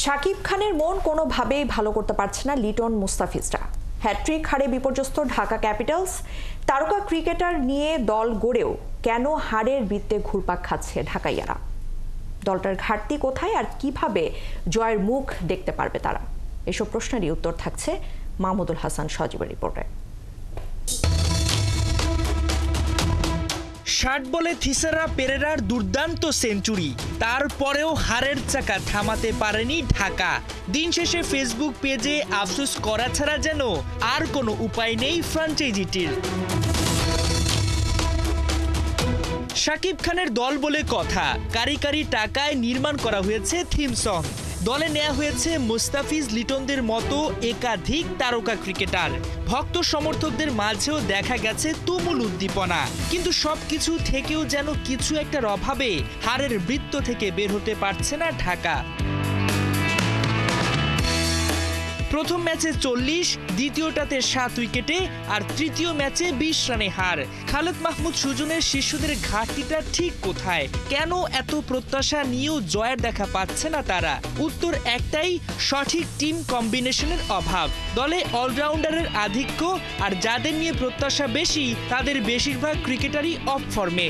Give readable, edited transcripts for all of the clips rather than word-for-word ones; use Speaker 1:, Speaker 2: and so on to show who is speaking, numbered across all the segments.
Speaker 1: শাকিব খানের মন কোনোভাবেই ভালো করতে পারছে না লিটন মুস্তাফিজরা। হ্যাট্রিক হারে বিপর্যস্ত ঢাকা ক্যাপিটালস। তারকা ক্রিকেটার নিয়ে দল গড়েও কেন হারের বৃত্তে ঘুরপাক খাচ্ছে ঢাকাইয়ারা? দলটার ঘাটতি কোথায় আর কিভাবে জয়ের মুখ দেখতে পারবে তারা? এসব প্রশ্নেরই উত্তর থাকছে মাহমুদুল হাসান সজীবের রিপোর্টে।
Speaker 2: ৬০ বলে থিসারা পেরেরার দুর্দান্ত সেঞ্চুরি, তারপরেও হারের চাকা থামাতে পারেনি ঢাকা। দিন শেষে ফেসবুক পেজে আফসোস করা ছাড়া যেন আর কোনো উপায় নেই ফ্র্যাঞ্চাইজিটির। শাকিব খানের দল বলে কথা, কারি কারি টাকায় নির্মাণ করা হয়েছে থিম সং। দলে নেওয়া হয়েছে মুস্তাফিজ, লিটনদের মতো একাধিক তারকা ক্রিকেটার। ভক্ত সমর্থকদের মাঝেও দেখা গেছে তুমুল উদ্দীপনা। কিন্তু সবকিছু থেকেও যেন কিছু একটার অভাবে হারের বৃত্ত থেকে বের হতে পারছে না ঢাকা। প্রথম ম্যাচে ৪০, দ্বিতীয়টাতে ৭ উইকেটে আর তৃতীয় ম্যাচে ২০ রানে হার। খালেদ মাহমুদ সুজনের শিষ্যদের ঘাটতিটা ঠিক কোথায়? কেন এত প্রত্যাশা নিয়েও জয়ের দেখা পাচ্ছে না তারা? উত্তর একটাই, সঠিক টিম কম্বিনেশনের অভাব। দলে অলরাউন্ডারের আধিক্য, আর যাদের নিয়ে প্রত্যাশা বেশি তাদের বেশিরভাগ ক্রিকেটারই অফ ফর্মে।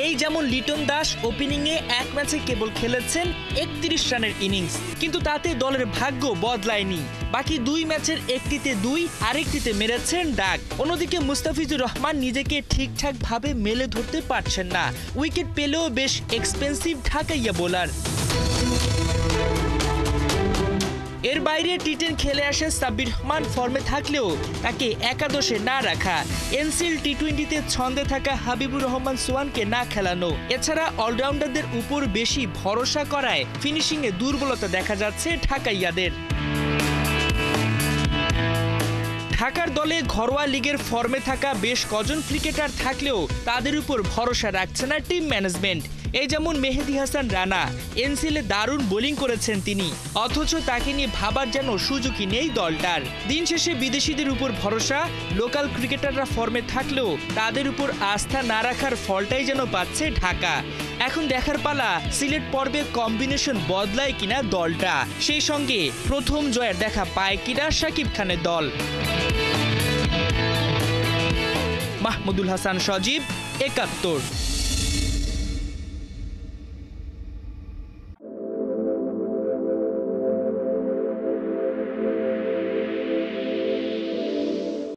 Speaker 2: এই যেমন লিটন দাস ওপেনিংয়ে এক ম্যাচে কেবল খেলেছেন ৩১ রানের ইনিংস, কিন্তু তাতে দলের ভাগ্য বদলায়নি। বাকি ২ ম্যাচের একটিতে ২, আরেকটিতে মেরেছেন ডাক। অন্যদিকে মুস্তাফিজুর রহমান নিজেকে ঠিকঠাক ভাবে মেলে ধরতে পারছেন না। উইকেট পেলেও বেশ এক্সপেন্সিভ ঢাকাইয়া বোলার। এর বাইরে টি10 খেলে আসে সাব্বির রহমান ফর্মে থাকলেও তাকে একাদশে না রাখা, এনসিএল টি20তে ছন্দে থাকা হাবিবুর রহমান সোহানকে না খেলানো, এছাড়া অলরাউন্ডারদের উপর বেশি ভরসা করায় ফিনিশিংয়ে দুর্বলতা দেখা যাচ্ছে ঢাকাইয়াদের। ঢাকার দলে ঘরোয়া লিগের ফর্মে থাকা বেশ কজন ক্রিকেটার থাকলেও তাদের উপর ভরসা রাখছে না টিম ম্যানেজমেন্ট। এই যেমন মেহেদী হাসান রানা, এনসিএলে দারুণ বোলিং করেছেন তিনি, অথচ তাকে নিয়ে ভাবার যেন সুযোগই নেই দলটার। দিন শেষে বিদেশিদের উপর ভরসা, লোকাল ক্রিকেটাররা ফর্মে থাকলেও তাদের উপর আস্থা না রাখার ফলটাই যেন পাচ্ছে ঢাকা। এখন দেখার পালা সিলেট পর্বে কম্বিনেশন বদলায় কিনা দলটা, সেই সঙ্গে প্রথম জয়ের দেখা পায় কিনা শাকিব খানের দল। মাহমুদুল হাসান সজীব, ৭১।